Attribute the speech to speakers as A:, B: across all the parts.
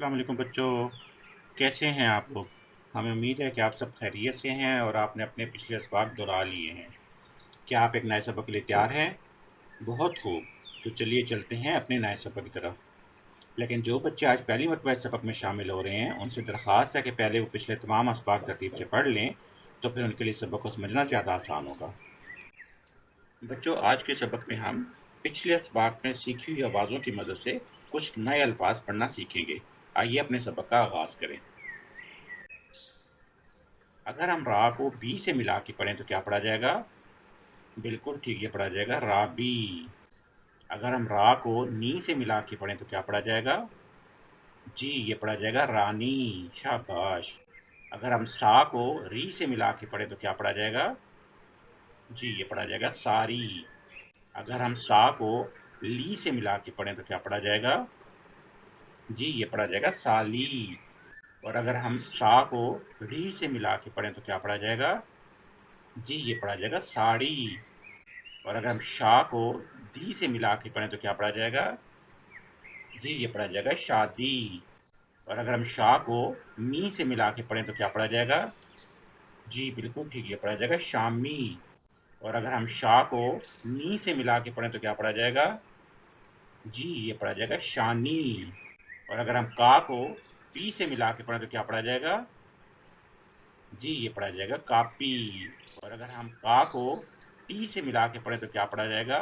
A: अस्सलाम वालेकुम बच्चों। कैसे हैं आप लोग? हमें उम्मीद है कि आप सब खैरियत से हैं और आपने अपने पिछले असबाक दोहरा लिए हैं। क्या आप एक नए सबक के लिए तैयार हैं? बहुत खूब। तो चलिए चलते हैं अपने नए सबक की तरफ। लेकिन जो बच्चे आज पहली मरतबा इस सबक में शामिल हो रहे हैं उनसे दरख्वास्त है कि पहले वो पिछले तमाम असबाक तरतीब से पढ़ लें, तो फिर उनके लिए सबक को समझना ज़्यादा आसान होगा। बच्चों, आज के सबक में हम पिछले असबाक में सीखी हुई आवाज़ों की मदद से कुछ नए अल्फाज पढ़ना सीखेंगे। आइए अपने सबक का आगाज़ करें। अगर हम रा को बी से मिला के पढ़ें तो क्या पढ़ा जाएगा? बिल्कुल ठीक, ये पढ़ा जाएगा राबी। अगर हम रा को नी से मिला के पढ़ें तो क्या पढ़ा जाएगा? जी, ये पढ़ा जाएगा रानी। शाबाश। अगर हम सा को री से मिला के पढ़ें तो क्या पढ़ा जाएगा? जी, ये पढ़ा जाएगा सारी। अगर हम सा को ली से मिला के पढ़ें तो क्या पढ़ा जाएगा? जी, ये पढ़ा जाएगा साली। और अगर हम सा को री से मिला के पढ़ें तो क्या पढ़ा जाएगा? जी, ये पढ़ा जाएगा साड़ी। और अगर हम शाह को दी से मिला के पढ़ें तो क्या पढ़ा जाएगा? जी, ये पढ़ा जाएगा शादी। और अगर हम शाह को मी से मिला के पढ़ें तो क्या पढ़ा जाएगा? जी, बिल्कुल ठीक, ये पढ़ा जाएगा शामी। और अगर हम शाह को नी से मिला के पढ़ें तो क्या पढ़ा जाएगा? जी, ये पढ़ा जाएगा शानी। और अगर हम का को पी से मिला के पढ़ें तो क्या पढ़ा जाएगा? जी, ये पढ़ा जाएगा कापी। और अगर हम का को टी से मिला के पढ़ें तो क्या पढ़ा जाएगा?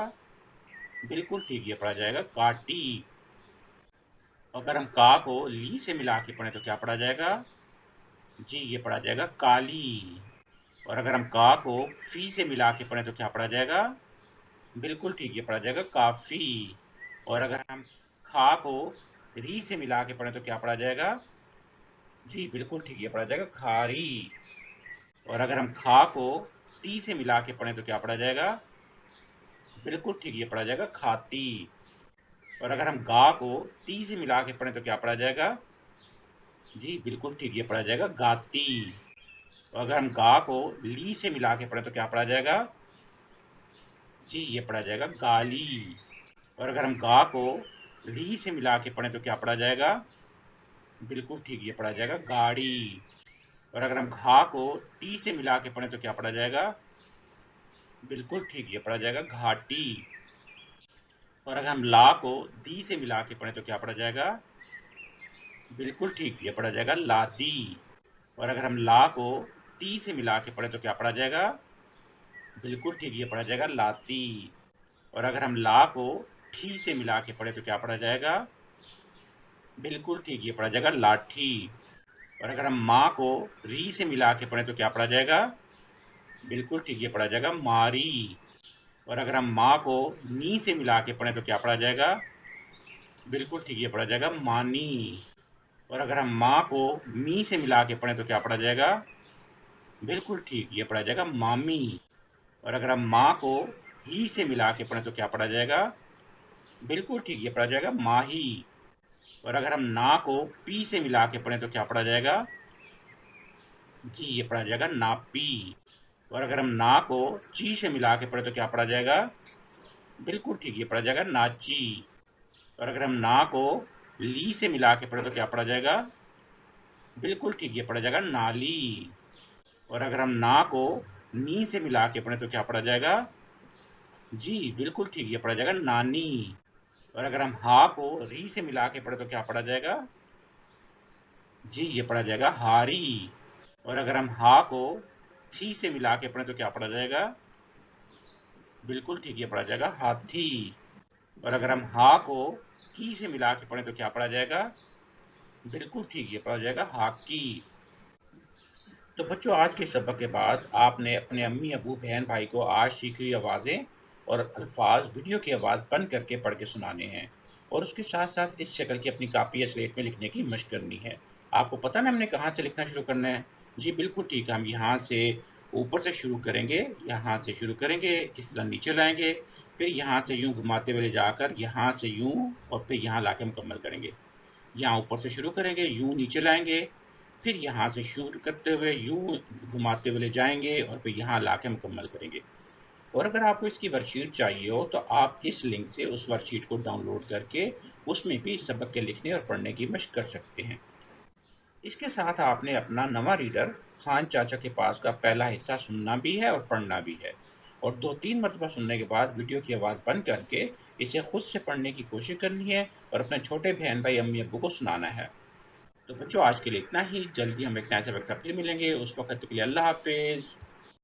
A: बिल्कुल ठीक, ये पढ़ा जाएगा काटी। अगर हम का को ली से मिला के पढ़ें तो क्या पढ़ा जाएगा? जी, ये पढ़ा जाएगा काली। और अगर हम का को फी से मिला के पढ़ें तो क्या पढ़ा जाएगा? बिल्कुल ठीक, ये पढ़ा जाएगा काफी। और अगर हम खा को री से मिला के पढ़ें तो क्या पढ़ा जाएगा? जी, बिल्कुल ठीक, ये पढ़ा जाएगा खारी। और अगर हम खा को ती से मिला के पढ़ें तो क्या पढ़ा जाएगा? बिल्कुल ठीक, ये पढ़ा जाएगा खाती। और अगर हम गा को ती से मिला के पढ़ें तो क्या पढ़ा जाएगा? जी, बिल्कुल ठीक, ये पढ़ा जाएगा गाती। तो अगर हम गा को ली से मिला के पढ़ें तो क्या पढ़ा जाएगा? जी, ये पढ़ा जाएगा गाली। और अगर हम गा को ली से मिला के पढ़ें तो क्या पढ़ा जाएगा? बिल्कुल ठीक, ये पढ़ा जाएगा गाड़ी। और अगर हम घा को टी से मिला के पढ़ें तो क्या पढ़ा जाएगा? बिल्कुल ठीक, ये पढ़ा जाएगा घाटी। और अगर हम ला को दी से मिला के पढ़ें तो क्या पढ़ा जाएगा? बिल्कुल ठीक, ये पढ़ा जाएगा लादी। और अगर हम ला को ती से मिला के पढ़ें तो क्या पढ़ा जाएगा? बिल्कुल ठीक, ये पढ़ा जाएगा लाती। और अगर हम ला को ठी से मिला के पढ़े तो क्या पढ़ा जाएगा? बिल्कुल ठीक, ये पढ़ा जाएगा लाठी। और अगर हम माँ को री से मिला के पढ़े तो क्या पढ़ा जाएगा? बिल्कुल ठीक, ये पढ़ा जाएगा मारी। और अगर हम माँ को नी से मिला के पढ़े तो क्या पढ़ा जाएगा? बिल्कुल ठीक, ये पढ़ा जाएगा मानी। और अगर हम माँ को मी से मिला के पढ़े तो क्या पढ़ा जाएगा? बिल्कुल ठीक, ये पढ़ा जाएगा मामी। और अगर हम माँ को ही से मिला के पढ़े तो क्या पढ़ा जाएगा? बिल्कुल ठीक, ये पढ़ा जाएगा माही। और अगर हम ना को पी से मिला के पढ़ें तो क्या पढ़ा जाएगा? जी, ये पढ़ा जाएगा नापी। और अगर हम ना को ची से मिला के पढ़ें तो क्या पढ़ा जाएगा? बिल्कुल ठीक, ये पढ़ा जाएगा नाची। और अगर हम ना को ली से मिला के पढ़ें तो क्या पढ़ा जाएगा? बिल्कुल ठीक, ये पढ़ा जाएगा नाली। और अगर हम ना को नी से मिला के पढ़ें तो क्या पढ़ा जाएगा? जी, बिल्कुल ठीक, ये पढ़ा जाएगा नानी। और अगर हम हा को री से मिला के पढ़ें तो क्या पढ़ा जाएगा? जी, ये पढ़ा जाएगा हारी। और अगर हम हा को थी से मिला के पढ़ें तो क्या पढ़ा जाएगा? बिल्कुल ठीक, ये पढ़ा जाएगा हाथी। और अगर हम हा को की से मिला के पढ़ें तो क्या पढ़ा जाएगा? बिल्कुल ठीक, ये पढ़ा जाएगा हाकी। तो बच्चों, आज के सबक के बाद आपने अपने अम्मी अबू बहन भाई को आज सीखी हुई आवाज़ें और अल्फाज वीडियो की आवाज़ बंद करके पढ़ के सुनाने हैं। और उसके साथ साथ इस शक्ल की अपनी कापी या स्लेट में लिखने की मशक करनी है। आपको पता ना हमने कहाँ से लिखना शुरू करना है? जी बिल्कुल ठीक, हम यहाँ से ऊपर से शुरू करेंगे। यहाँ से शुरू करेंगे, इस तरह नीचे लाएंगे, फिर यहाँ से यूं घुमाते हुए ले जाकर यहाँ से यूं और फिर यहाँ लाके मुकम्मल करेंगे। यहाँ ऊपर से शुरू करेंगे, यूं नीचे लाएंगे, फिर यहाँ से शुरू करते हुए यूं घुमाते हुए ले जाएंगे और फिर यहाँ लाके मुकम्मल करेंगे। और अगर आपको इसकी वर्कशीट चाहिए हो तो आप इस लिंक से उस वर्कशीट को डाउनलोड करके उसमें भी इस सबक के लिखने और पढ़ने की मशक कर सकते हैं। इसके साथ आपने अपना नवा रीडर खान चाचा के पास का पहला हिस्सा सुनना भी है और पढ़ना भी है, और 2-3 मरतबा सुनने के बाद वीडियो की आवाज़ बंद करके इसे खुद से पढ़ने की कोशिश करनी है और अपने छोटे बहन भाई अम्मी अब्बू को सुनाना है। तो बच्चों, आज के लिए इतना ही। जल्दी हम एक नए सबक से फिर मिलेंगे। उस वक्त के लिए अल्लाह हाफिज़।